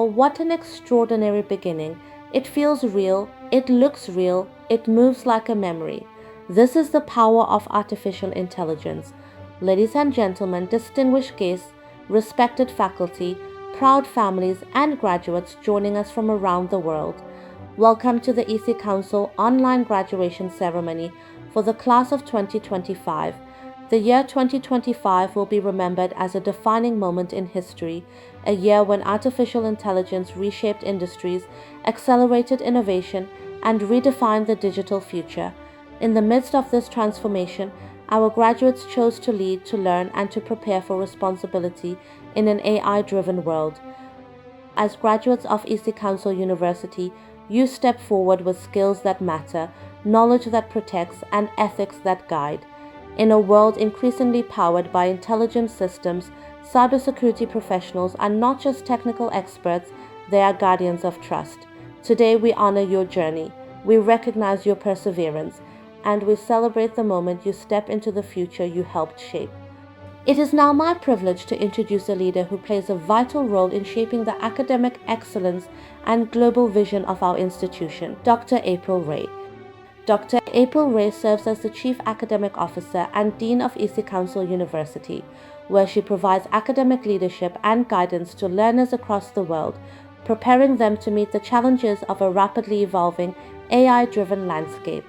Wow, what an extraordinary beginning. It feels real, it looks real, it moves like a memory. This is the power of artificial intelligence. Ladies and gentlemen, distinguished guests, respected faculty, proud families, and graduates joining us from around the world. Welcome to the EC Council online graduation ceremony for the class of 2025. The year 2025 will be remembered as a defining moment in history, a year when artificial intelligence reshaped industries, accelerated innovation, and redefined the digital future. In the midst of this transformation, our graduates chose to lead, to learn, and to prepare for responsibility in an AI-driven world. As graduates of EC Council University, you step forward with skills that matter, knowledge that protects, and ethics that guide. In a world increasingly powered by intelligent systems, cybersecurity professionals are not just technical experts, they are guardians of trust. Today we honor your journey, we recognize your perseverance, and we celebrate the moment you step into the future you helped shape. It is now my privilege to introduce a leader who plays a vital role in shaping the academic excellence and global vision of our institution, Dr. April Ray. Dr. April Ray serves as the Chief Academic Officer and Dean of EC Council University, where she provides academic leadership and guidance to learners across the world, preparing them to meet the challenges of a rapidly evolving AI-driven landscape.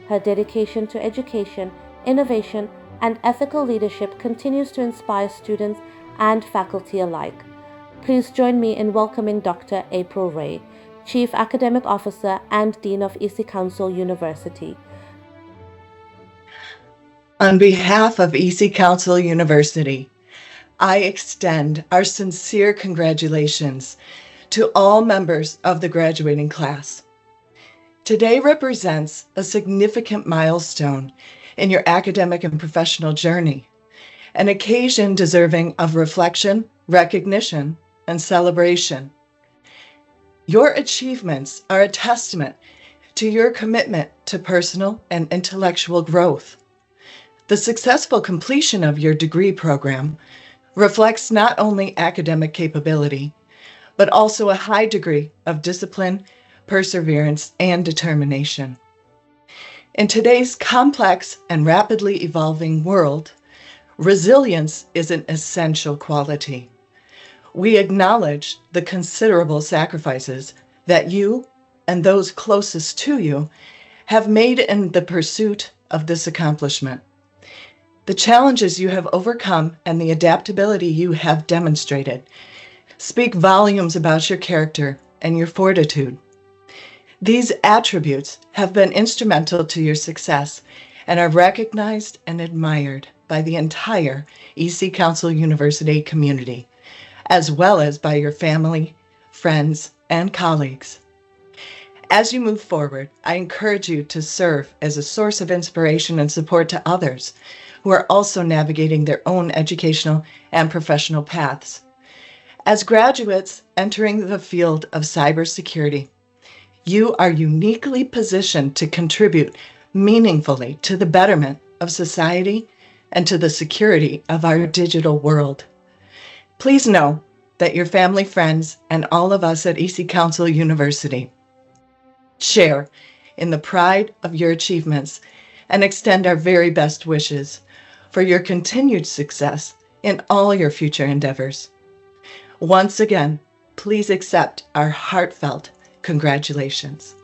Her dedication to education, innovation, and ethical leadership continues to inspire students and faculty alike. Please join me in welcoming Dr. April Ray, Chief Academic Officer and Dean of EC Council University. On behalf of EC Council University, I extend our sincere congratulations to all members of the graduating class. Today represents a significant milestone in your academic and professional journey, an occasion deserving of reflection, recognition, and celebration. Your achievements are a testament to your commitment to personal and intellectual growth. The successful completion of your degree program reflects not only academic capability, but also a high degree of discipline, perseverance, and determination. In today's complex and rapidly evolving world, resilience is an essential quality. We acknowledge the considerable sacrifices that you and those closest to you have made in the pursuit of this accomplishment. The challenges you have overcome and the adaptability you have demonstrated speak volumes about your character and your fortitude. These attributes have been instrumental to your success and are recognized and admired by the entire EC Council University community, as well as by your family, friends, and colleagues. As you move forward, I encourage you to serve as a source of inspiration and support to others who are also navigating their own educational and professional paths. As graduates entering the field of cybersecurity, you are uniquely positioned to contribute meaningfully to the betterment of society and to the security of our digital world. Please know that your family, friends, and all of us at EC Council University share in the pride of your achievements and extend our very best wishes for your continued success in all your future endeavors. Once again, please accept our heartfelt congratulations.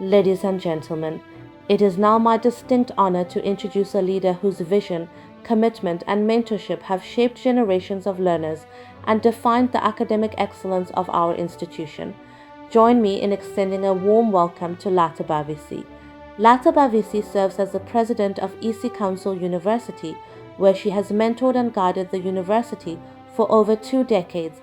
Ladies and gentlemen, it is now my distinct honor to introduce a leader whose vision, commitment, and mentorship have shaped generations of learners and defined the academic excellence of our institution. Join me in extending a warm welcome to Lata Bavisi. Lata Bavisi serves as the president of EC Council University, where she has mentored and guided the university for over 2 decades.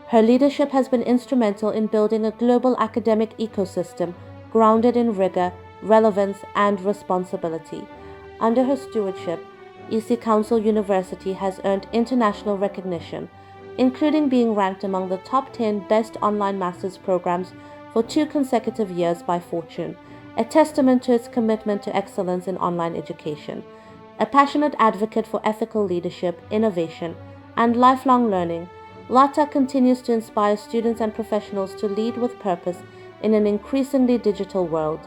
Her leadership has been instrumental in building a global academic ecosystem grounded in rigor, relevance, and responsibility. Under her stewardship, EC Council University has earned international recognition, including being ranked among the top 10 best online master's programs for 2 consecutive years by Fortune, a testament to its commitment to excellence in online education. A passionate advocate for ethical leadership, innovation, and lifelong learning, LATA continues to inspire students and professionals to lead with purpose in an increasingly digital world.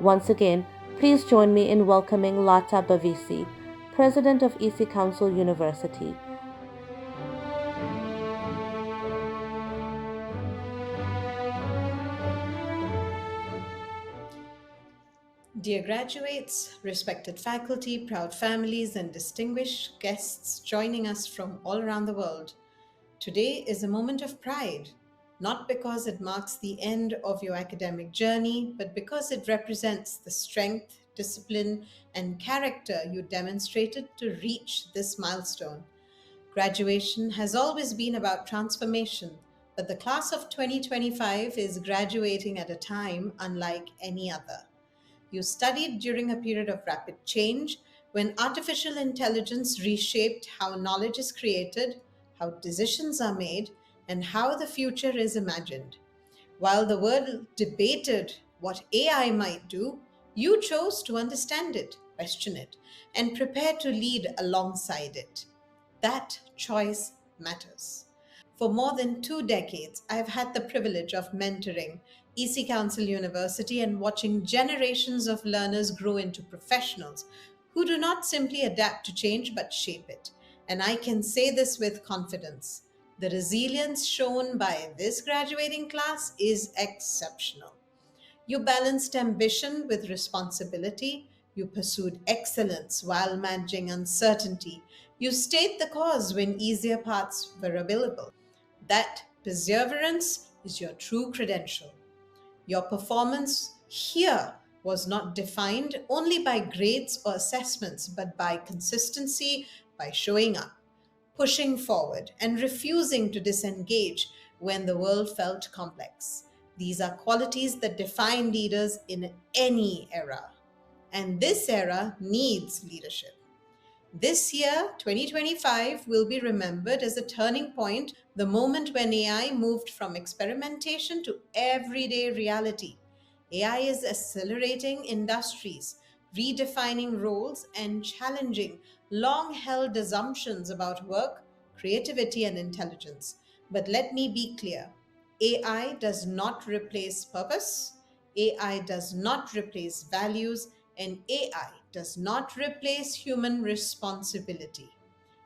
Once again, please join me in welcoming Lata Bavisi, President of EC Council University. Dear graduates, respected faculty, proud families, and distinguished guests joining us from all around the world, today is a moment of pride, not because it marks the end of your academic journey, but because it represents the strength, discipline, and character you demonstrated to reach this milestone. Graduation has always been about transformation, but the class of 2025 is graduating at a time unlike any other. You studied during a period of rapid change when artificial intelligence reshaped how knowledge is created, how decisions are made, and how the future is imagined. While the world debated what AI might do, you chose to understand it, question it, and prepare to lead alongside it. That choice matters. For more than 2 decades, I've had the privilege of mentoring EC Council University and watching generations of learners grow into professionals who do not simply adapt to change but shape it. And I can say this with confidence. The resilience shown by this graduating class is exceptional. You balanced ambition with responsibility. You pursued excellence while managing uncertainty. You stayed the course when easier paths were available. That perseverance is your true credential. Your performance here was not defined only by grades or assessments, but by consistency, by showing up, pushing forward, and refusing to disengage when the world felt complex. These are qualities that define leaders in any era. And this era needs leadership. This year, 2025, will be remembered as a turning point, the moment when AI moved from experimentation to everyday reality. AI is accelerating industries, redefining roles, and challenging long held assumptions about work, creativity, and intelligence. But let me be clear, AI does not replace purpose, AI does not replace values, and AI does not replace human responsibility.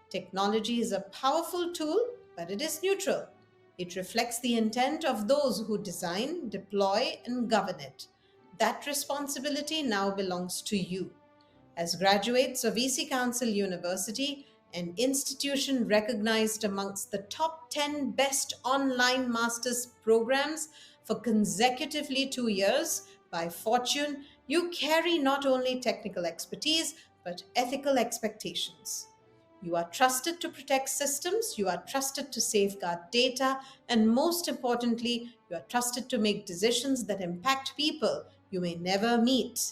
Technology is a powerful tool, but it is neutral. It reflects the intent of those who design, deploy, and govern it. That responsibility now belongs to you. As graduates of EC Council University, an institution recognized amongst the top 10 best online master's programs for consecutively 2 years by Fortune, you carry not only technical expertise but ethical expectations. You are trusted to protect systems, you are trusted to safeguard data, and most importantly, you are trusted to make decisions that impact people you may never meet.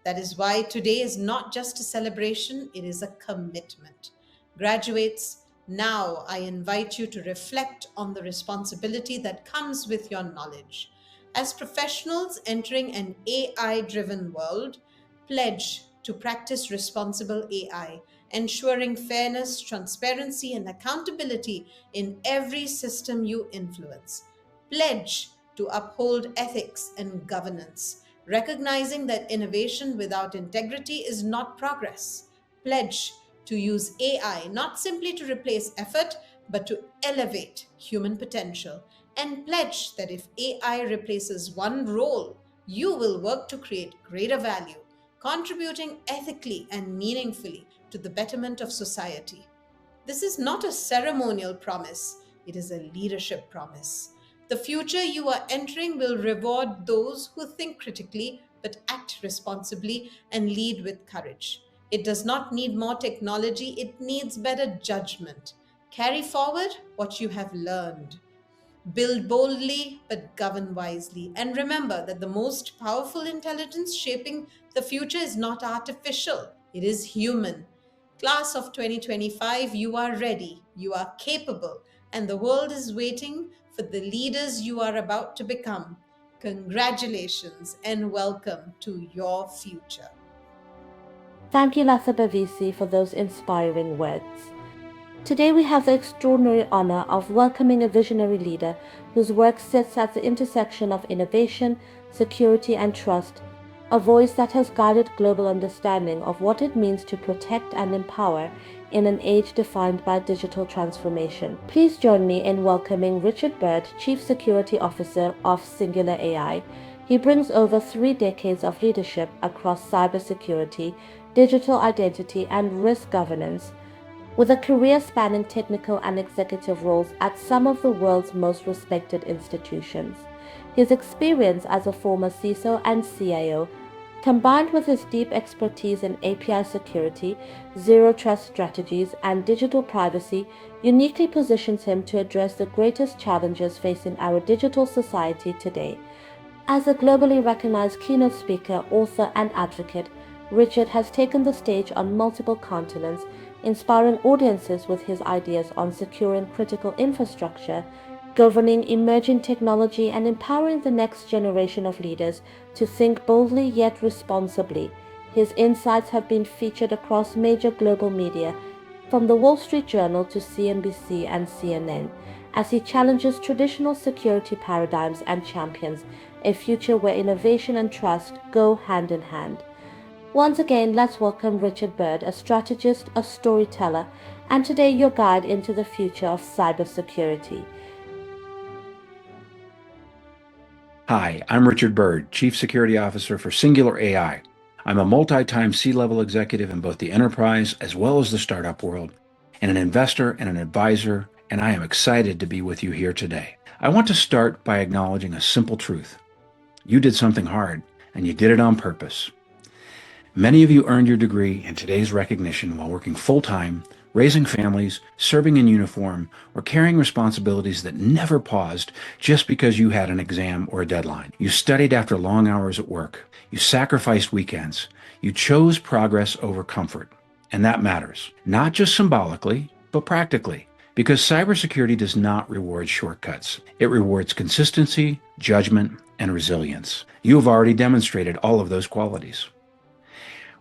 That is why today is not just a celebration, it is a commitment. Graduates, now I invite you to reflect on the responsibility that comes with your knowledge. As professionals entering an AI driven world, pledge to practice responsible AI, ensuring fairness, transparency, and accountability in every system you influence. Pledge to uphold ethics and governance, recognizing that innovation without integrity is not progress. Pledge to use AI not simply to replace effort, but to elevate human potential. And pledge that if AI replaces one role, you will work to create greater value, contributing ethically and meaningfully to the betterment of society. This is not a ceremonial promise, it is a leadership promise. The future you are entering will reward those who think critically but act responsibly and lead with courage. It does not need more technology, it needs better judgment. Carry forward what you have learned. Build boldly, but govern wisely. And remember that the most powerful intelligence shaping the future is not artificial, it is human. Class of 2025, you are ready, you are capable, and the world is waiting for the leaders you are about to become. Congratulations and welcome to your future. Thank you, Lata Bavisi, for those inspiring words. Today we have the extraordinary honor of welcoming a visionary leader whose work sits at the intersection of innovation, security, and trust, a voice that has guided global understanding of what it means to protect and empower in an age defined by digital transformation. Please join me in welcoming Richard Bird, Chief Security Officer of Singular AI. He brings over 3 decades of leadership across cybersecurity, digital identity, and risk governance, with a career spanning technical and executive roles at some of the world's most respected institutions. His experience as a former CISO and CIO, combined with his deep expertise in API security, zero trust strategies, and digital privacy, uniquely positions him to address the greatest challenges facing our digital society today. As a globally recognized keynote speaker, author, and advocate, Richard has taken the stage on multiple continents, inspiring audiences with his ideas on securing critical infrastructure, governing emerging technology, and empowering the next generation of leaders to think boldly yet responsibly. His insights have been featured across major global media, from the Wall Street Journal to CNBC and CNN, as he challenges traditional security paradigms and champions a future where innovation and trust go hand in hand. Once again, let's welcome Richard Bird, a strategist, a storyteller, and today your guide into the future of cybersecurity. Hi, I'm Richard Bird, Chief Security Officer for Singular AI. I'm a multi-time C-level executive in both the enterprise as well as the startup world, and an investor and an advisor, and I am excited to be with you here today. I want to start by acknowledging a simple truth. You did something hard, and you did it on purpose. Many of you earned your degree and today's recognition while working full-time, raising families, serving in uniform, or carrying responsibilities that never paused just because you had an exam or a deadline. You studied after long hours at work. You sacrificed weekends. You chose progress over comfort. And that matters, not just symbolically, but practically. Because cybersecurity does not reward shortcuts. It rewards consistency, judgment, and resilience. You have already demonstrated all of those qualities.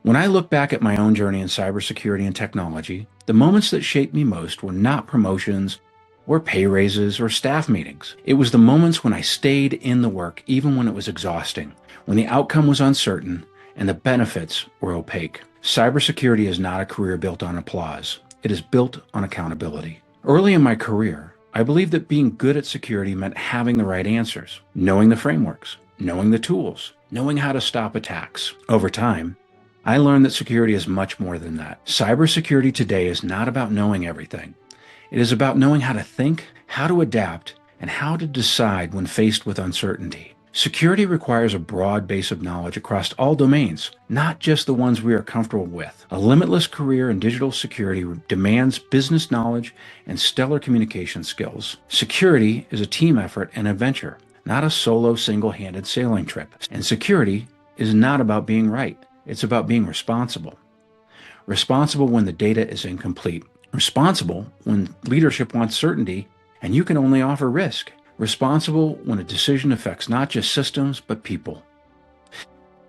When I look back at my own journey in cybersecurity and technology, the moments that shaped me most were not promotions or pay raises or staff meetings. It was the moments when I stayed in the work even when it was exhausting, when the outcome was uncertain and the benefits were opaque. Cybersecurity is not a career built on applause. It is built on accountability. Early in my career, I believed that being good at security meant having the right answers, knowing the frameworks, knowing the tools, knowing how to stop attacks. Over time, I learned that security is much more than that. Cybersecurity today is not about knowing everything. It is about knowing how to think, how to adapt, and how to decide when faced with uncertainty. Security requires a broad base of knowledge across all domains, not just the ones we are comfortable with. A limitless career in digital security demands business knowledge and stellar communication skills. Security is a team effort and adventure, not a solo single-handed sailing trip. And security is not about being right. It's about being responsible. Responsible when the data is incomplete. Responsible when leadership wants certainty and you can only offer risk. Responsible when a decision affects not just systems, but people.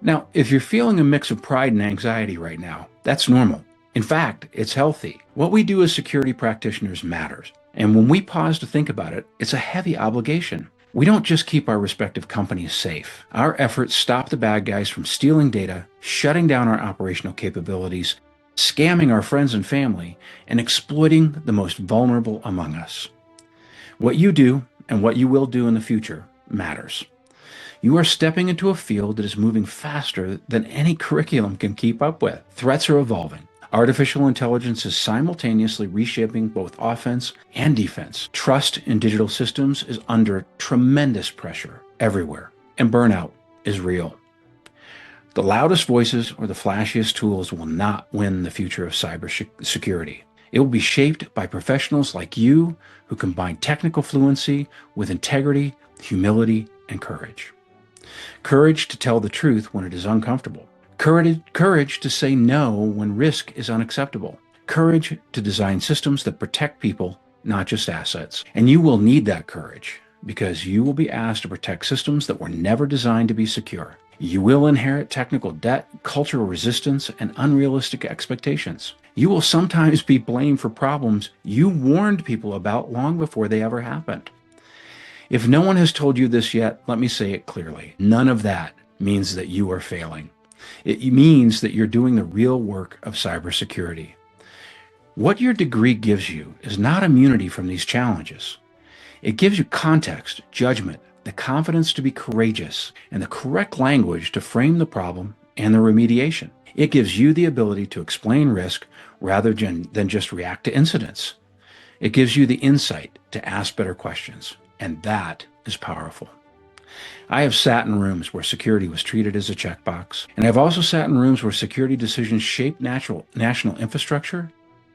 Now, if you're feeling a mix of pride and anxiety right now, that's normal. In fact, it's healthy. What we do as security practitioners matters. And when we pause to think about it, it's a heavy obligation. We don't just keep our respective companies safe. Our efforts stop the bad guys from stealing data, shutting down our operational capabilities, scamming our friends and family, and exploiting the most vulnerable among us. What you do and what you will do in the future matters. You are stepping into a field that is moving faster than any curriculum can keep up with. Threats are evolving. Artificial intelligence is simultaneously reshaping both offense and defense. Trust in digital systems is under tremendous pressure everywhere, and burnout is real. The loudest voices or the flashiest tools will not win the future of cybersecurity. It will be shaped by professionals like you who combine technical fluency with integrity, humility, and courage. Courage to tell the truth when it is uncomfortable. Courage to say no when risk is unacceptable. Courage to design systems that protect people, not just assets. And you will need that courage because you will be asked to protect systems that were never designed to be secure. You will inherit technical debt, cultural resistance, and unrealistic expectations. You will sometimes be blamed for problems you warned people about long before they ever happened. If no one has told you this yet, let me say it clearly. None of that means that you are failing. It means that you're doing the real work of cybersecurity. What your degree gives you is not immunity from these challenges. It gives you context, judgment, the confidence to be courageous, and the correct language to frame the problem and the remediation. It gives you the ability to explain risk rather than just react to incidents. It gives you the insight to ask better questions, and that is powerful. I have sat in rooms where security was treated as a checkbox, and I've also sat in rooms where security decisions shape national infrastructure,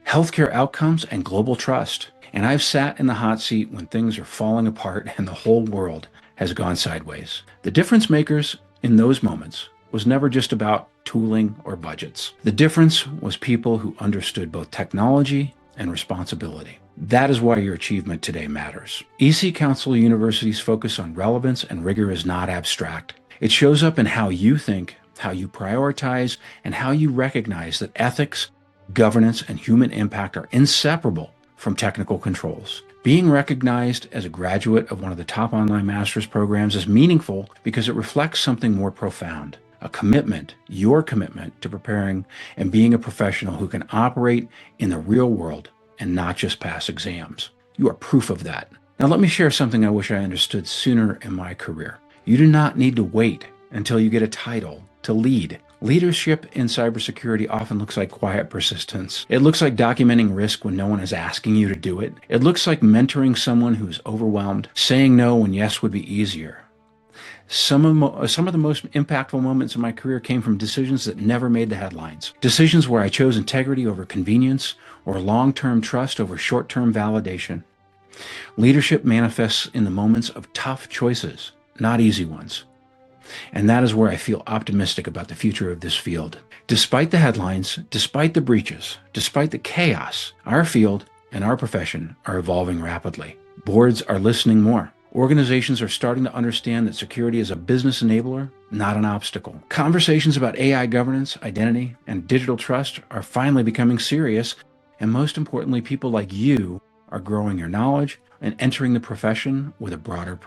healthcare outcomes, and global trust. And I've sat in the hot seat when things are falling apart and the whole world has gone sideways. The difference makers in those moments was never just about tooling or budgets. The difference was people who understood both technology and responsibility. That is why your achievement today matters. EC Council University's focus on relevance and rigor is not abstract. It shows up in how you think, how you prioritize, and how you recognize that ethics, governance, and human impact are inseparable from technical controls. Being recognized as a graduate of one of the top online master's programs is meaningful because it reflects something more profound. A commitment, your commitment to preparing and being a professional who can operate in the real world and not just pass exams. You are proof of that. Now let me share something I wish I understood sooner in my career. You do not need to wait until you get a title to lead. Leadership in cybersecurity often looks like quiet persistence. It looks like documenting risk when no one is asking you to do it. It looks like mentoring someone who's overwhelmed, saying no when yes would be easier. Some of the most impactful moments in my career came from decisions that never made the headlines. Decisions where I chose integrity over convenience or long-term trust over short-term validation. Leadership manifests in the moments of tough choices, not easy ones. And that is where I feel optimistic about the future of this field. Despite the headlines, despite the breaches, despite the chaos, our field and our profession are evolving rapidly. Boards are listening more. Organizations are starting to understand that security is a business enabler, not an obstacle. Conversations about AI governance, identity, and digital trust are finally becoming serious. And most importantly, people like you are growing your knowledge and entering the profession with a broader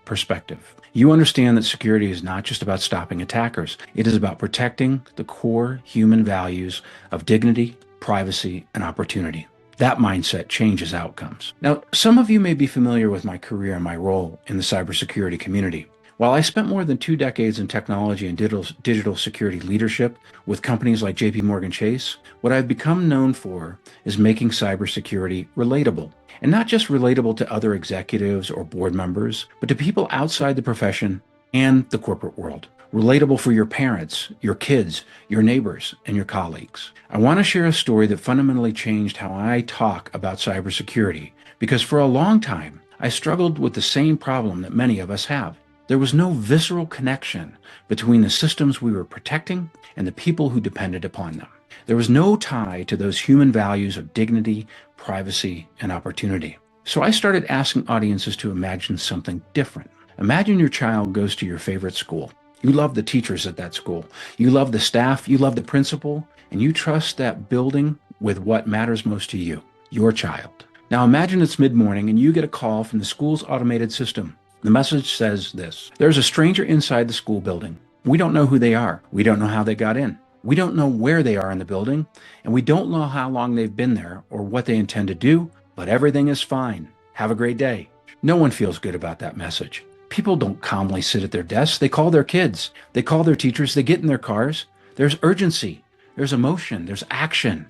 perspective. You understand that security is not just about stopping attackers. It is about protecting the core human values of dignity, privacy, and opportunity. That mindset changes outcomes. Now, some of you may be familiar with my career and my role in the cybersecurity community. While I spent more than 2 decades in technology and digital security leadership with companies like JPMorgan Chase, what I've become known for is making cybersecurity relatable. And not just relatable to other executives or board members, but to people outside the profession and the corporate world. Relatable for your parents, your kids, your neighbors, and your colleagues. I want to share a story that fundamentally changed how I talk about cybersecurity, because for a long time, I struggled with the same problem that many of us have. There was no visceral connection between the systems we were protecting and the people who depended upon them. There was no tie to those human values of dignity, privacy, and opportunity. So I started asking audiences to imagine something different. Imagine your child goes to your favorite school. You love the teachers at that school. You love the staff. You love the principal. And you trust that building with what matters most to you, your child. Now imagine it's mid-morning and you get a call from the school's automated system. The message says this: there's a stranger inside the school building. We don't know who they are. We don't know how they got in. We don't know where they are in the building, and we don't know how long they've been there or what they intend to do, but everything is fine. Have a great day. No one feels good about that message. People don't calmly sit at their desks. They call their kids. They call their teachers. They get in their cars. There's urgency. There's emotion. There's action.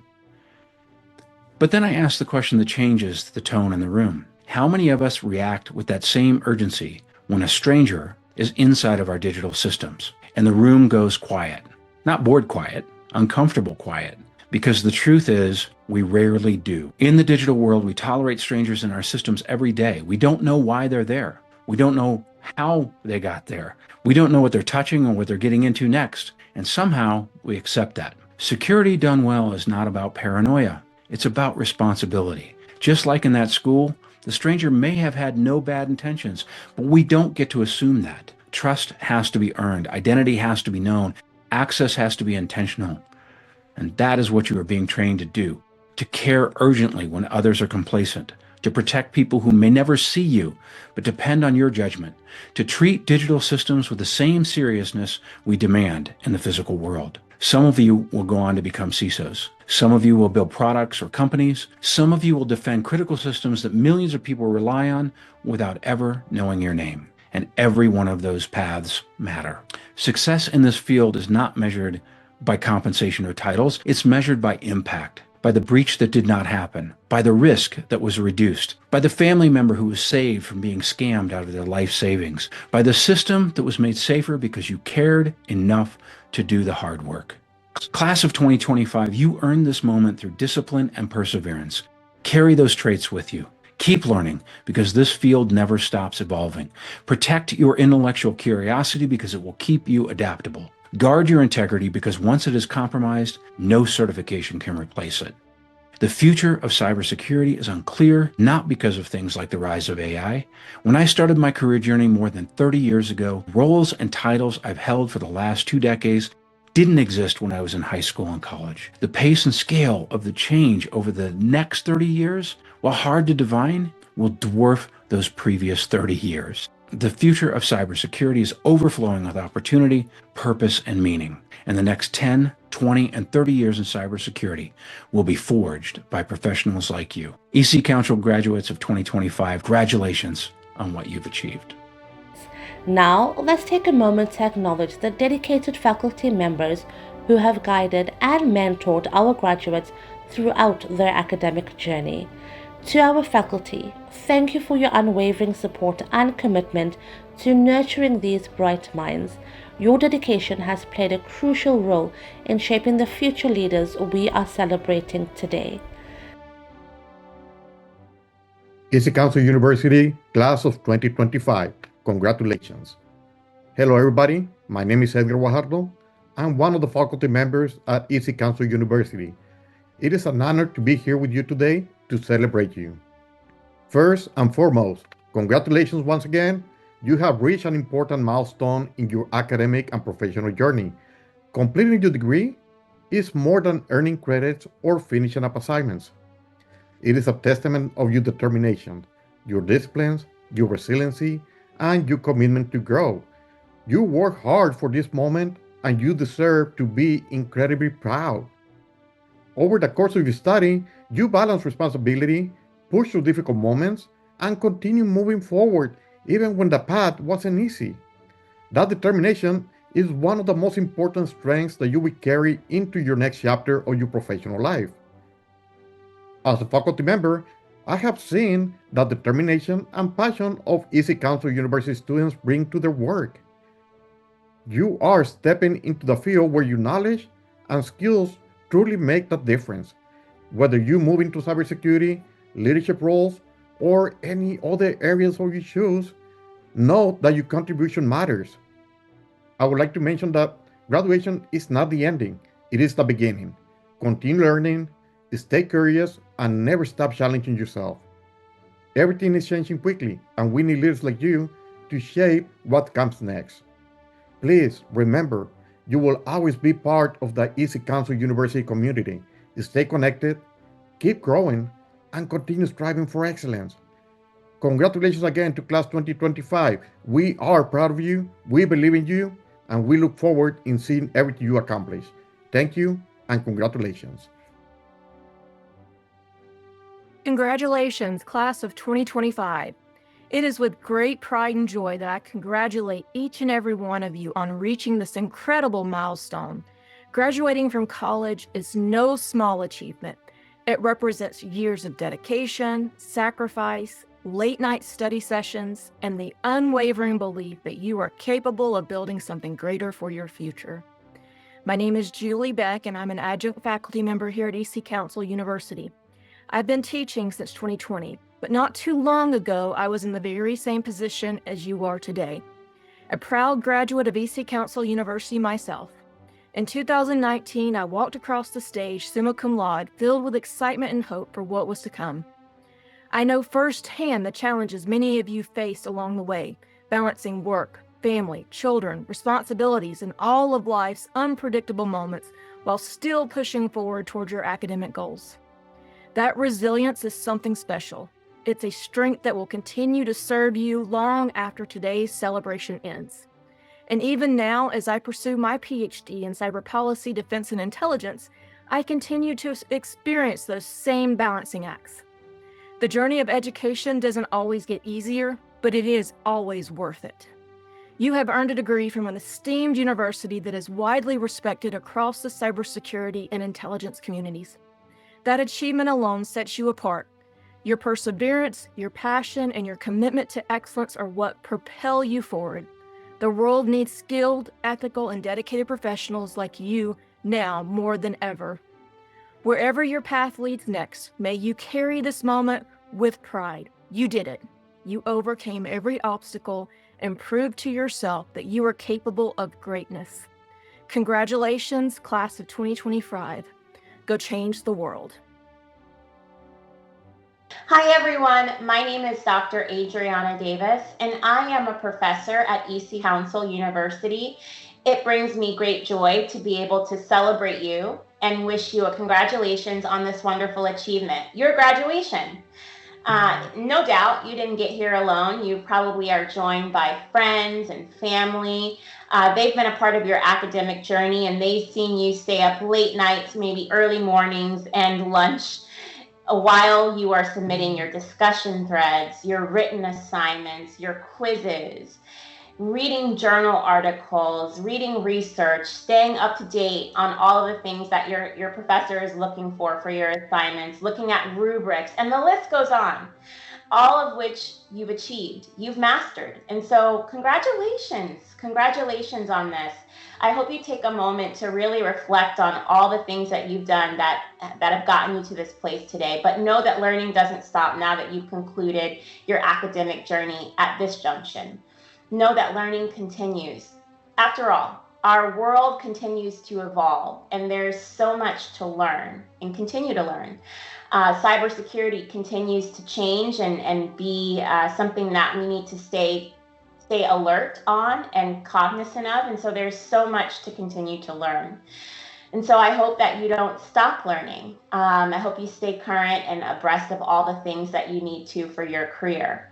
But then I ask the question that changes the tone in the room. How many of us react with that same urgency when a stranger is inside of our digital systems and the room goes quiet? Not bored quiet, uncomfortable quiet. Because the truth is, we rarely do. In the digital world, we tolerate strangers in our systems every day. We don't know why they're there. We don't know how they got there. We don't know what they're touching or what they're getting into next. And somehow we accept that. Security done well is not about paranoia. It's about responsibility. Just like in that school, the stranger may have had no bad intentions, but we don't get to assume that. Trust has to be earned. Identity has to be known. Access has to be intentional. And that is what you are being trained to do. To care urgently when others are complacent. To protect people who may never see you, but depend on your judgment. To treat digital systems with the same seriousness we demand in the physical world. Some of you will go on to become CISOs. Some of you will build products or companies. Some of you will defend critical systems that millions of people rely on without ever knowing your name. And every one of those paths matter. Success in this field is not measured by compensation or titles. It's measured by impact, by the breach that did not happen, by the risk that was reduced, by the family member who was saved from being scammed out of their life savings, by the system that was made safer because you cared enough to do the hard work. Class of 2025, you earned this moment through discipline and perseverance. Carry those traits with you. Keep learning because this field never stops evolving. Protect your intellectual curiosity because it will keep you adaptable. Guard your integrity because once it is compromised, no certification can replace it. The future of cybersecurity is unclear, not because of things like the rise of AI. When I started my career journey more than 30 years ago, roles and titles I've held for the last 2 decades didn't exist when I was in high school and college. The pace and scale of the change over the next 30 years, while hard to divine, will dwarf those previous 30 years. The future of cybersecurity is overflowing with opportunity, purpose, and meaning. And the next 10, 20, and 30 years in cybersecurity will be forged by professionals like you. EC Council graduates of 2025, congratulations on what you've achieved. Now, let's take a moment to acknowledge the dedicated faculty members who have guided and mentored our graduates throughout their academic journey. To our faculty, thank you for your unwavering support and commitment to nurturing these bright minds. Your dedication has played a crucial role in shaping the future leaders we are celebrating today. EC Council University, Class of 2025, congratulations. Hello everybody, my name is Edgar Guajardo. I'm one of the faculty members at EC Council University. It is an honor to be here with you today to celebrate you. First and foremost, congratulations once again. You have reached an important milestone in your academic and professional journey. Completing your degree is more than earning credits or finishing up assignments. It is a testament of your determination, your disciplines, your resiliency, and your commitment to grow. You work hard for this moment and you deserve to be incredibly proud. Over the course of your study, you balance responsibility, push through difficult moments, and continue moving forward even when the path wasn't easy. That determination is one of the most important strengths that you will carry into your next chapter of your professional life. As a faculty member, I have seen the determination and passion of EC Council University students bring to their work. You are stepping into the field where your knowledge and skills truly make the difference. Whether you move into cybersecurity, leadership roles, or any other areas of your choose, know that your contribution matters. I would like to mention that graduation is not the ending, it is the beginning. Continue learning, stay curious, and never stop challenging yourself. Everything is changing quickly, and we need leaders like you to shape what comes next. Please remember, you will always be part of the EC Council University community. Stay connected, keep growing, and continue striving for excellence. Congratulations again to Class 2025. We are proud of you, we believe in you, and we look forward in seeing everything you accomplish. Thank you, and congratulations. Congratulations, Class of 2025. It is with great pride and joy that I congratulate each and every one of you on reaching this incredible milestone. Graduating from college is no small achievement. It represents years of dedication, sacrifice, late-night study sessions, and the unwavering belief that you are capable of building something greater for your future. My name is Julie Beck, and I'm an adjunct faculty member here at EC Council University. I've been teaching since 2020, but not too long ago, I was in the very same position as you are today. A proud graduate of EC Council University myself. In 2019, I walked across the stage summa cum laude, filled with excitement and hope for what was to come. I know firsthand the challenges many of you faced along the way, balancing work, family, children, responsibilities, and all of life's unpredictable moments while still pushing forward towards your academic goals. That resilience is something special. It's a strength that will continue to serve you long after today's celebration ends. And even now, as I pursue my PhD in cyber policy, defense, and intelligence, I continue to experience those same balancing acts. The journey of education doesn't always get easier, but it is always worth it. You have earned a degree from an esteemed university that is widely respected across the cybersecurity and intelligence communities. That achievement alone sets you apart. Your perseverance, your passion, and your commitment to excellence are what propel you forward. The world needs skilled, ethical, and dedicated professionals like you now more than ever. Wherever your path leads next, may you carry this moment with pride. You did it. You overcame every obstacle and proved to yourself that you are capable of greatness. Congratulations, class of 2025. Go change the world. Hi everyone, my name is Dr. Adriana Davis, and I am a professor at EC Council University. It brings me great joy to be able to celebrate you and wish you a congratulations on this wonderful achievement, your graduation. No doubt you didn't get here alone. You probably are joined by friends and family. They've been a part of your academic journey, and they've seen you stay up late nights, maybe early mornings and lunch, while you are submitting your discussion threads, your written assignments, your quizzes, reading journal articles, reading research, staying up to date on all of the things that your professor is looking for your assignments, looking at rubrics, and the list goes on, all of which you've achieved, you've mastered. And so congratulations on this. I hope you take a moment to really reflect on all the things that you've done that have gotten you to this place today. But know that learning doesn't stop now that you've concluded your academic journey at this junction. Know that learning continues. After all, our world continues to evolve, and there's so much to learn and continue to learn. Cybersecurity continues to change and be something that we need to stay alert on and cognizant of. And so there's so much to continue to learn. And so I hope that you don't stop learning. I hope you stay current and abreast of all the things that you need to for your career.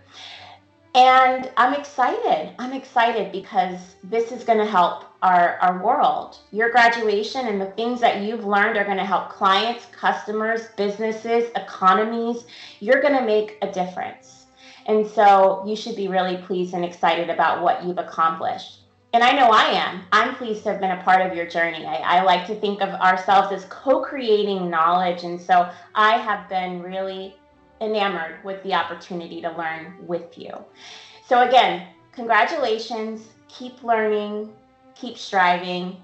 And I'm excited because this is going to help our world. Your graduation and the things that you've learned are going to help clients, customers, businesses, economies. You're going to make a difference. And so you should be really pleased and excited about what you've accomplished. And I know I am. I'm pleased to have been a part of your journey. I like to think of ourselves as co-creating knowledge. And so I have been really enamored with the opportunity to learn with you. So again, congratulations, keep learning, keep striving,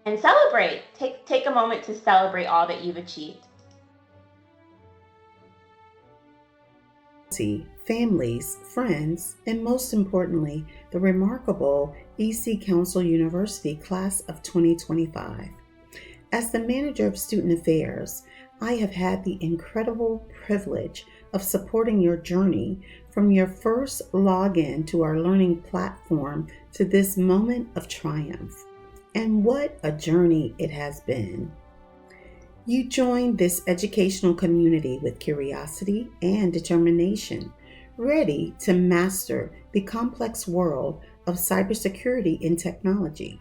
and celebrate. Take a moment to celebrate all that you've achieved. Families, friends, and most importantly, the remarkable EC Council University class of 2025. As the manager of student affairs, I have had the incredible privilege of supporting your journey from your first login to our learning platform to this moment of triumph. And what a journey it has been. You joined this educational community with curiosity and determination, ready to master the complex world of cybersecurity and technology.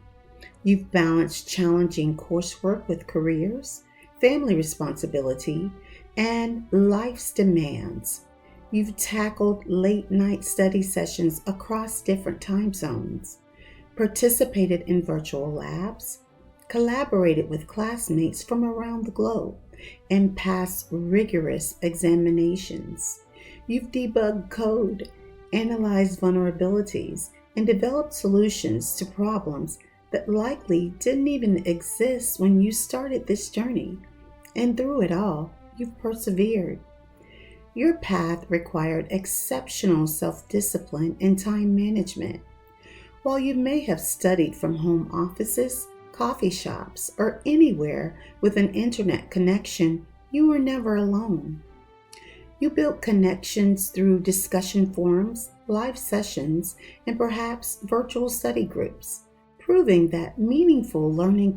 You've balanced challenging coursework with careers, family responsibility, and life's demands. You've tackled late-night study sessions across different time zones, participated in virtual labs, collaborated with classmates from around the globe, and passed rigorous examinations. You've debugged code, analyzed vulnerabilities, and developed solutions to problems that likely didn't even exist when you started this journey. And through it all, you've persevered. Your path required exceptional self-discipline and time management. While you may have studied from home offices, coffee shops, or anywhere with an internet connection, you were never alone. You built connections through discussion forums, live sessions, and perhaps virtual study groups, proving that meaningful learning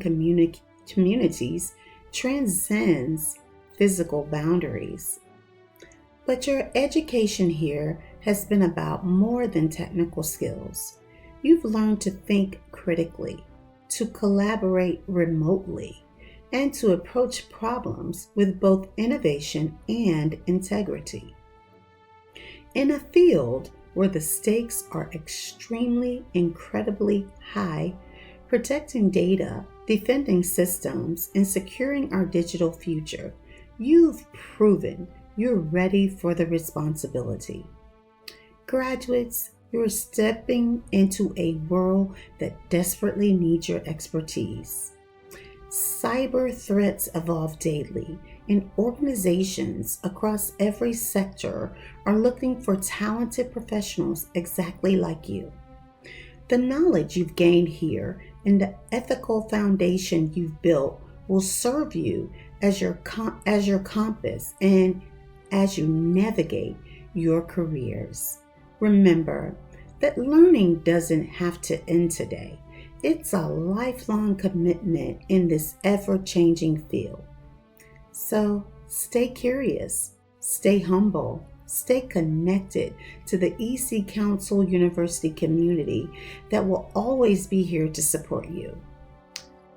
communities transcends physical boundaries. But your education here has been about more than technical skills. You've learned to think critically, to collaborate remotely, and to approach problems with both innovation and integrity. In a field where the stakes are incredibly high, protecting data, defending systems, and securing our digital future, you've proven you're ready for the responsibility. Graduates, you're stepping into a world that desperately needs your expertise. Cyber threats evolve daily, and organizations across every sector are looking for talented professionals exactly like you. The knowledge you've gained here and the ethical foundation you've built will serve you as your compass and as you navigate your careers. Remember that learning doesn't have to end today. It's a lifelong commitment in this ever-changing field. So stay curious, stay humble, stay connected to the EC Council University community that will always be here to support you.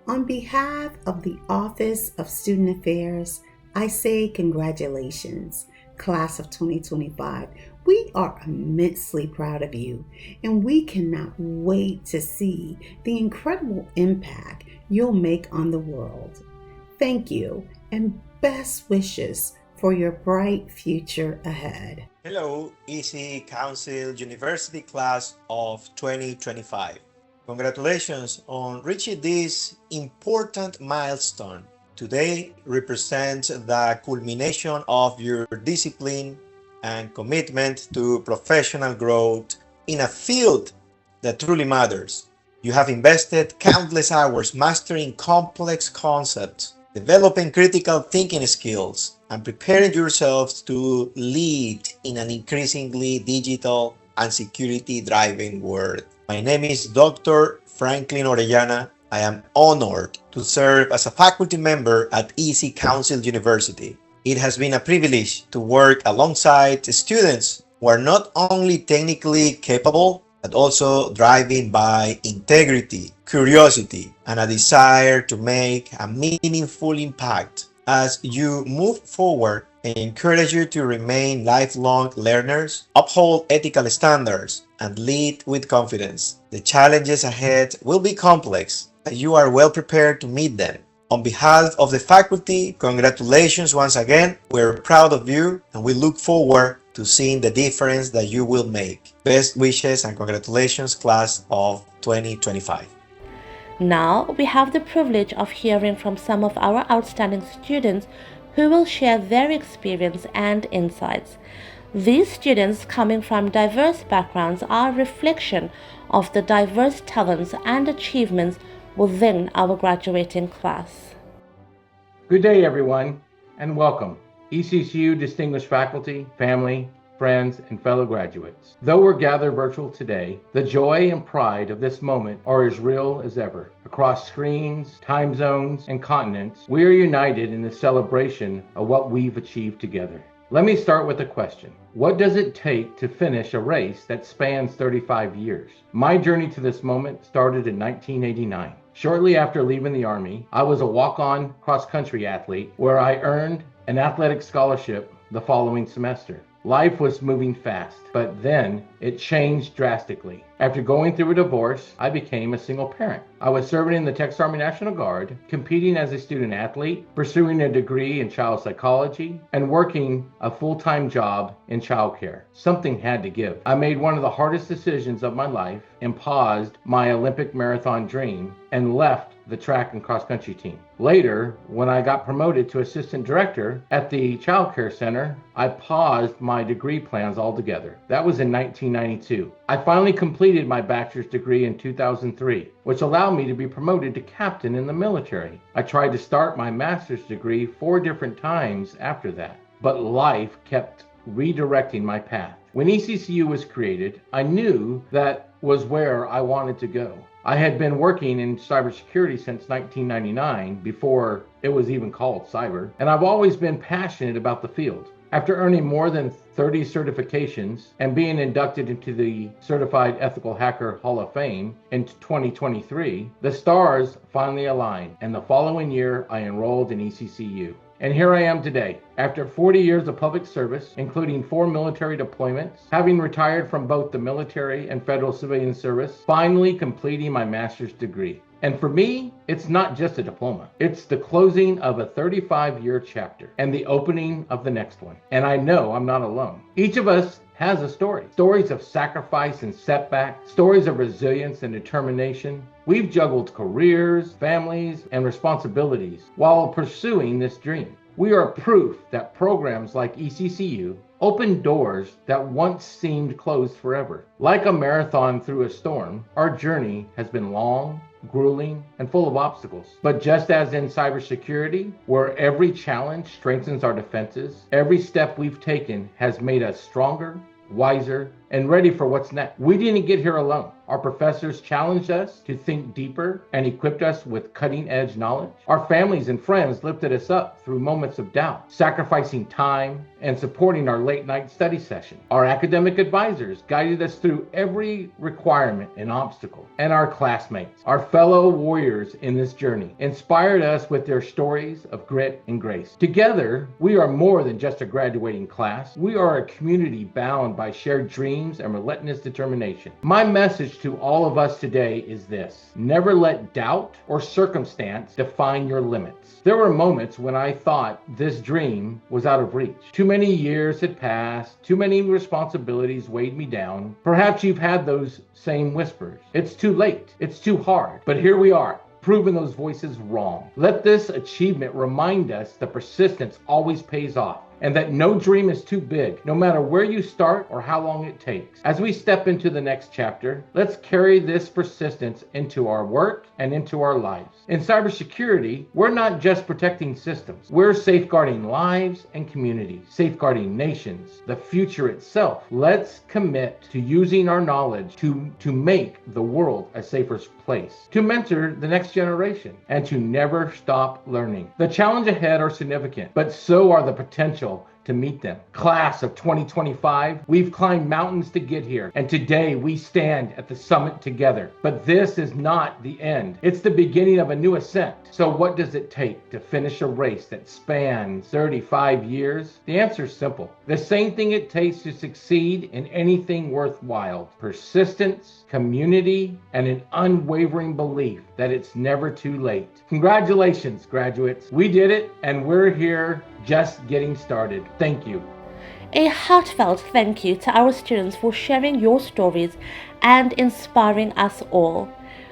On behalf of the Office of Student Affairs, I say congratulations, Class of 2025. We are immensely proud of you, and we cannot wait to see the incredible impact you'll make on the world. Thank you, and best wishes for your bright future ahead. Hello, EC Council University Class of 2025. Congratulations on reaching this important milestone. Today represents the culmination of your discipline and commitment to professional growth in a field that truly matters. You have invested countless hours mastering complex concepts, developing critical thinking skills, and preparing yourselves to lead in an increasingly digital and security-driven world. My name is Dr. Franklin Orellana. I am honored to serve as a faculty member at EC Council University. It has been a privilege to work alongside students who are not only technically capable, but also driven by integrity, curiosity, and a desire to make a meaningful impact. As you move forward, I encourage you to remain lifelong learners, uphold ethical standards, and lead with confidence. The challenges ahead will be complex, but you are well prepared to meet them. On behalf of the faculty, congratulations once again. We're proud of you, and we look forward to seeing the difference that you will make. Best wishes and congratulations, Class of 2025. Now we have the privilege of hearing from some of our outstanding students who will share their experience and insights. These students, coming from diverse backgrounds, are a reflection of the diverse talents and achievements within our graduating class. Good day, everyone, and welcome. ECCU distinguished faculty, family, friends, and fellow graduates. Though we're gathered virtual today, the joy and pride of this moment are as real as ever. Across screens, time zones, and continents, we are united in the celebration of what we've achieved together. Let me start with a question. What does it take to finish a race that spans 35 years? My journey to this moment started in 1989. Shortly after leaving the Army, I was a walk-on cross-country athlete where I earned an athletic scholarship the following semester. Life was moving fast, but then it changed drastically. After going through a divorce, I became a single parent. I was serving in the Texas Army National Guard, competing as a student athlete, pursuing a degree in child psychology, and working a full-time job in childcare. Something had to give. I made one of the hardest decisions of my life and paused my Olympic marathon dream and left the track and cross-country team. Later, when I got promoted to assistant director at the childcare center, I paused my degree plans altogether. That was in 1992. I finally completed my bachelor's degree in 2003, which allowed me to be promoted to captain in the military. I tried to start my master's degree 4 different times after that, but life kept redirecting my path. When ECCU was created, I knew that was where I wanted to go. I had been working in cybersecurity since 1999, before it was even called cyber, and I've always been passionate about the field. After earning more than 30 certifications and being inducted into the Certified Ethical Hacker Hall of Fame in 2023, the stars finally aligned, and the following year I enrolled in ECCU. And here I am today, after 40 years of public service, including 4 military deployments, having retired from both the military and federal civilian service, finally completing my master's degree. And for me, it's not just a diploma. It's the closing of a 35-year chapter and the opening of the next one. And I know I'm not alone. Each of us has a story. Stories of sacrifice and setback, stories of resilience and determination. We've juggled careers, families, and responsibilities while pursuing this dream. We are proof that programs like ECCU open doors that once seemed closed forever. Like a marathon through a storm, our journey has been long, grueling, and full of obstacles. But just as in cybersecurity, where every challenge strengthens our defenses, every step we've taken has made us stronger, wiser, and ready for what's next. We didn't get here alone. Our professors challenged us to think deeper and equipped us with cutting-edge knowledge. Our families and friends lifted us up through moments of doubt, sacrificing time and supporting our late-night study session. Our academic advisors guided us through every requirement and obstacle. And our classmates, our fellow warriors in this journey, inspired us with their stories of grit and grace. Together, we are more than just a graduating class. We are a community bound by shared dreams and relentless determination. My message to all of us today is this: never let doubt or circumstance define your limits. There were moments when I thought this dream was out of reach. Too many years had passed, too many responsibilities weighed me down. Perhaps you've had those same whispers. It's too late, it's too hard. But here we are, proving those voices wrong. Let this achievement remind us that persistence always pays off, and that no dream is too big, no matter where you start or how long it takes. As we step into the next chapter, let's carry this persistence into our work and into our lives. In cybersecurity, we're not just protecting systems. We're safeguarding lives and communities, safeguarding nations, the future itself. Let's commit to using our knowledge to make the world a safer place, to mentor the next generation, and to never stop learning. The challenges ahead are significant, but so are the potential to meet them. Class of 2025, we've climbed mountains to get here, and today we stand at the summit together. But this is not the end. It's the beginning of a new ascent. So what does it take to finish a race that spans 35 years? The answer is simple. The same thing it takes to succeed in anything worthwhile: persistence, community, and an unwavering belief that it's never too late. Congratulations, graduates. We did it, and we're here just getting started. Thank you. A heartfelt thank you to our students for sharing your stories and inspiring us all.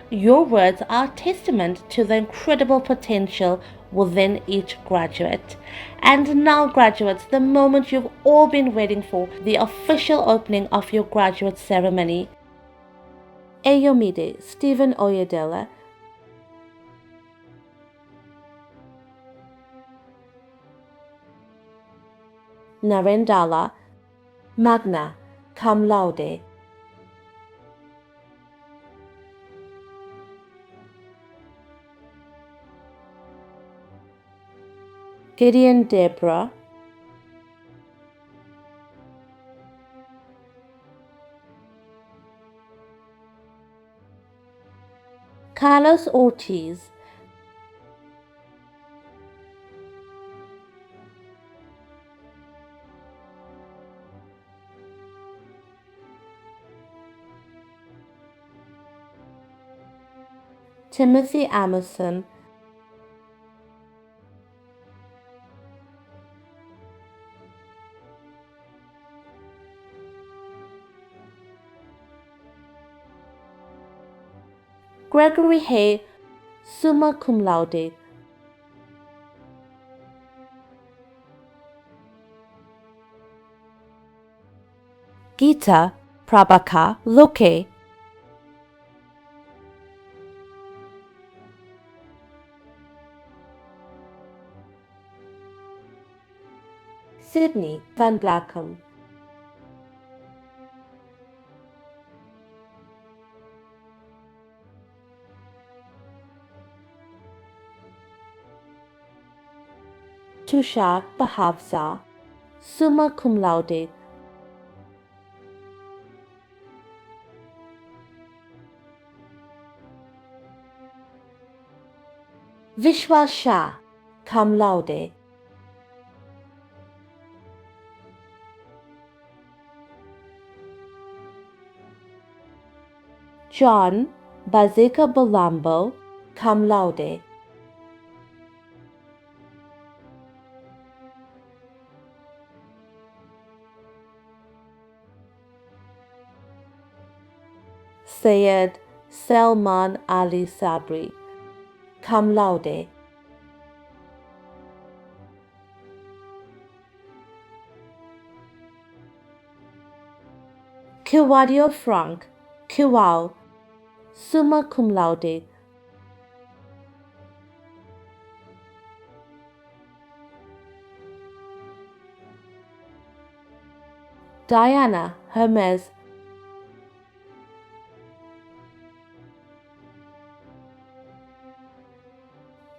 Your words are a testament to the incredible potential within each graduate. And now, graduates, the moment you've all been waiting for, the official opening of your graduate ceremony. Ayomide Stephen Oyedele, Narendala, magna cum laude. Gideon Deborah, Carlos Ortiz, Timothy Amerson, Gregory Hay, summa cum laude. Geeta Prabhakar Loke, Sydney Van Blackham, Tushar Bahavza, summa cum laude, Vishwal Shah, cum laude, John Bazeka Balambo, cum laude, Syed Salman Ali Sabri, cum laude, Kiwadio Frank, Kiwao, summa cum laude, Diana Hermes,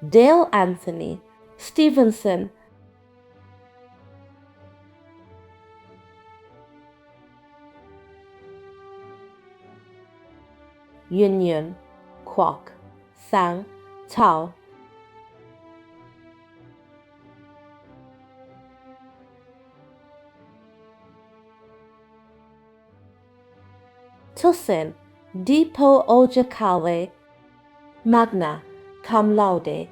Dale Anthony Stevenson, Yun Kwok, Sang Tao, Tosin Deepo Ojakale, magna cum laude,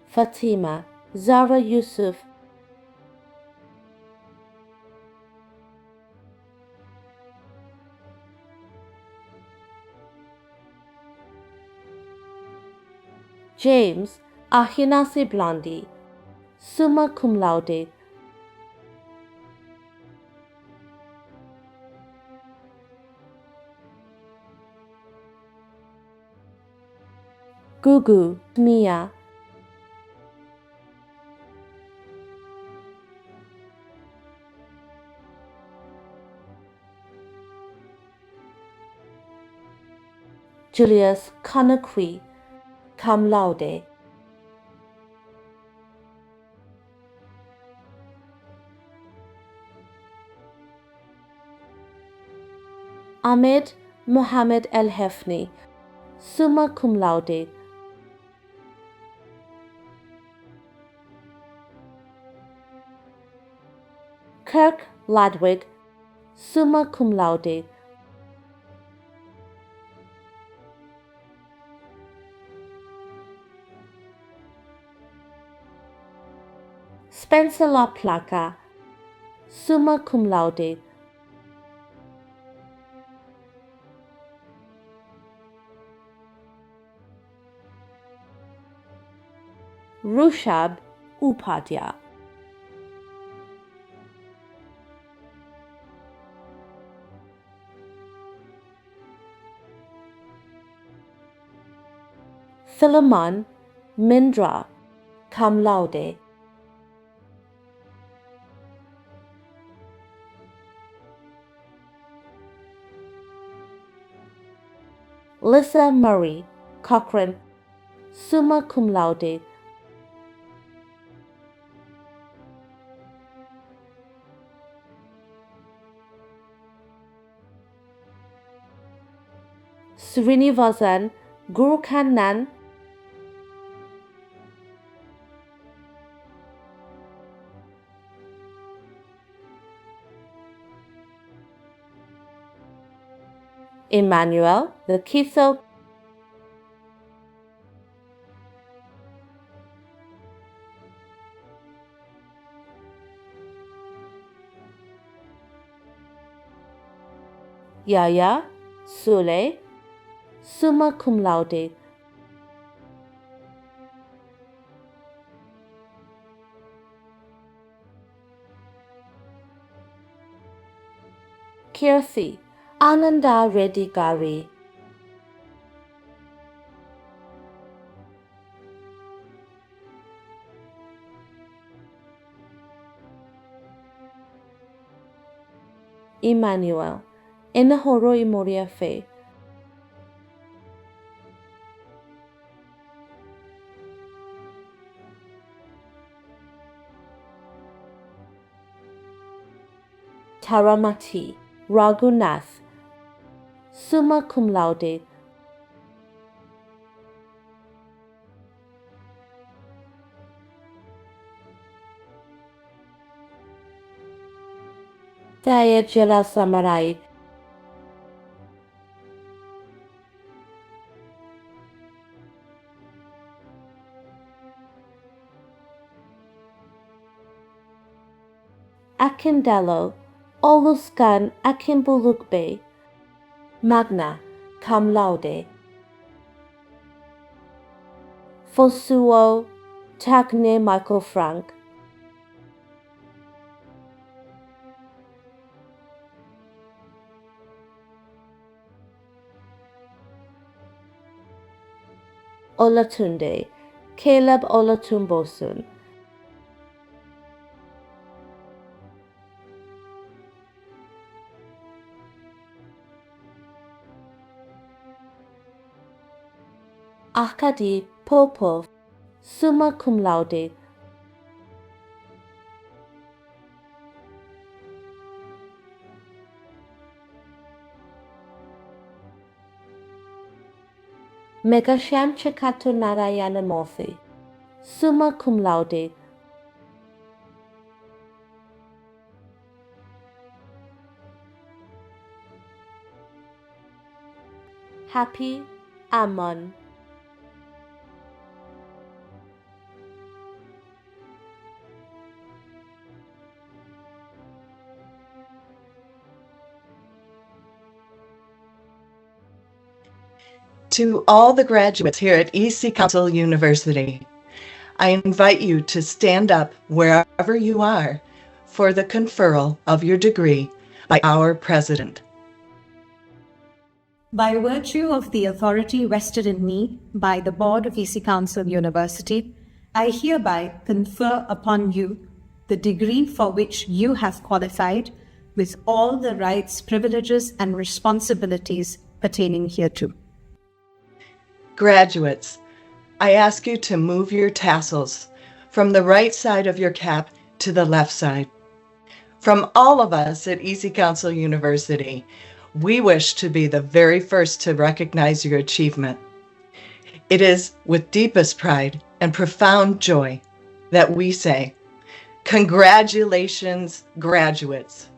Fatima Zara Yusuf, James Ahinasi Blondie, summa cum laude, Gugu Mia, Julius Conakry, cum laude, Ahmed Mohamed El Hefni, summa cum laude, Kirk Ladwig, summa cum laude, Spencer La Placa, summa cum laude, Rushab Upadhyay, Philemon Mindra, cum laude, Lisa Murray Cochran, summa cum laude, Srinivasan Gurukannan, Emmanuel the Kitho, Yaya Sule, summa cum laude, Kirthi Ananda Reddy Gari, Emmanuel, Inahoro Imoria Fe. Taramati, Raghunath, summa cum laude. Daya Jela Samarai, Akindalo, Oluskan Akimbulukbe, Magna, cum laude. Fosuo, Tagne Michael Frank, Olatunde, Caleb Olatumbosun, Akadi Popov, summa cum laude. Megasham Chekato Narayana Morphe, summa cum laude. Happy Ammon. To all the graduates here at EC Council University, I invite you to stand up wherever you are for the conferral of your degree by our president. By virtue of the authority vested in me by the Board of EC Council University, I hereby confer upon you the degree for which you have qualified with all the rights, privileges, and responsibilities pertaining hereto. Graduates, I ask you to move your tassels from the right side of your cap to the left side. From all of us at EC Council University, we wish to be the very first to recognize your achievement. It is with deepest pride and profound joy that we say, congratulations, graduates.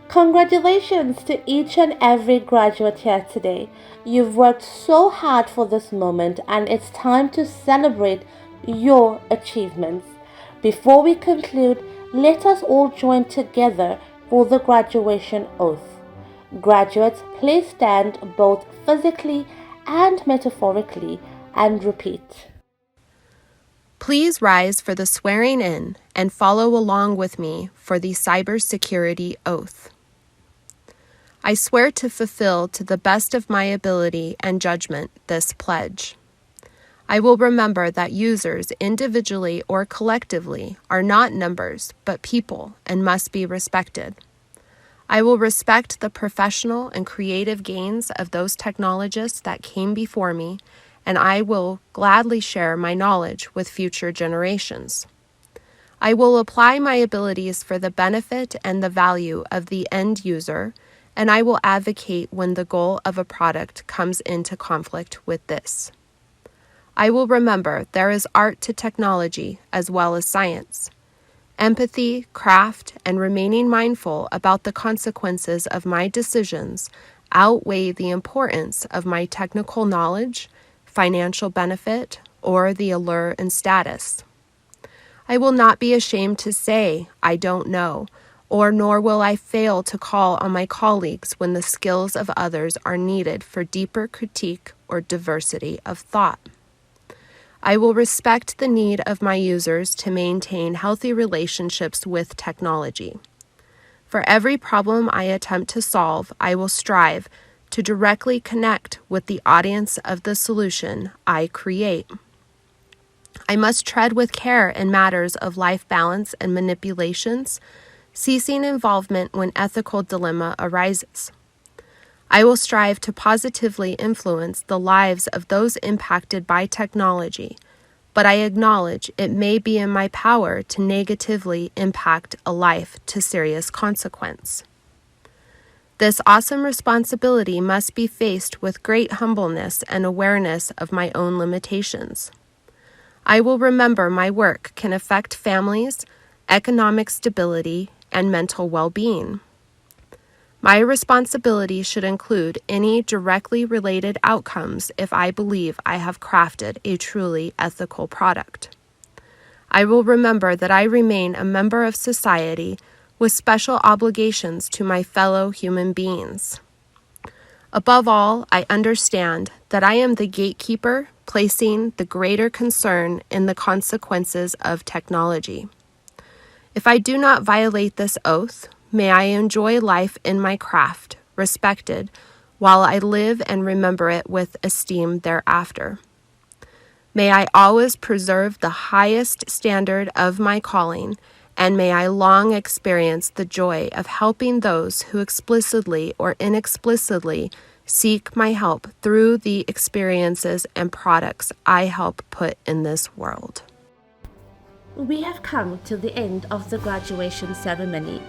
Congratulations to each and every graduate here today. You've worked so hard for this moment, and it's time to celebrate your achievements. Before we conclude, let us all join together for the graduation oath. Graduates, please stand both physically and metaphorically and repeat. Please rise for the swearing in and follow along with me for the Cybersecurity oath. I swear to fulfill to the best of my ability and judgment this pledge. I will remember that users individually or collectively are not numbers but people and must be respected. I will respect the professional and creative gains of those technologists that came before me, and I will gladly share my knowledge with future generations. I will apply my abilities for the benefit and the value of the end user and I will advocate when the goal of a product comes into conflict with this. I will remember there is art to technology as well as science. Empathy, craft, and remaining mindful about the consequences of my decisions outweigh the importance of my technical knowledge, financial benefit, or the allure and status. I will not be ashamed to say, I don't know, or nor will I fail to call on my colleagues when the skills of others are needed for deeper critique or diversity of thought. I will respect the need of my users to maintain healthy relationships with technology. For every problem I attempt to solve, I will strive to directly connect with the audience of the solution I create. I must tread with care in matters of life balance and manipulations, ceasing involvement when ethical dilemma arises. I will strive to positively influence the lives of those impacted by technology, but I acknowledge it may be in my power to negatively impact a life to serious consequence. This awesome responsibility must be faced with great humbleness and awareness of my own limitations. I will remember my work can affect families, economic stability, and mental well-being. My responsibility should include any directly related outcomes if I believe I have crafted a truly ethical product. I will remember that I remain a member of society with special obligations to my fellow human beings. Above all, I understand that I am the gatekeeper, placing the greater concern in the consequences of technology. If I do not violate this oath, may I enjoy life in my craft, respected, while I live and remember it with esteem thereafter. May I always preserve the highest standard of my calling, and may I long experience the joy of helping those who explicitly or inexplicitly seek my help through the experiences and products I help put in this world. We have come to the end of the graduation ceremony.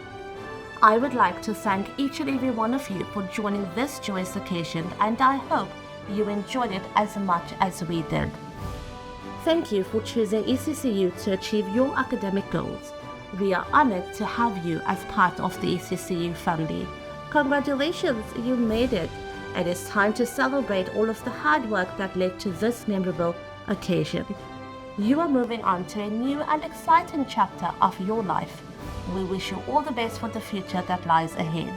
I would like to thank each and every one of you for joining this joyous occasion, and I hope you enjoyed it as much as we did. Thank you for choosing ECCU to achieve your academic goals. We are honored to have you as part of the ECCU family. Congratulations, you made it. It is time to celebrate all of the hard work that led to this memorable occasion. You are moving on to a new and exciting chapter of your life. We wish you all the best for the future that lies ahead.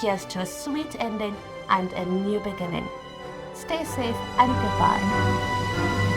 Here's to a sweet ending and a new beginning. Stay safe and goodbye.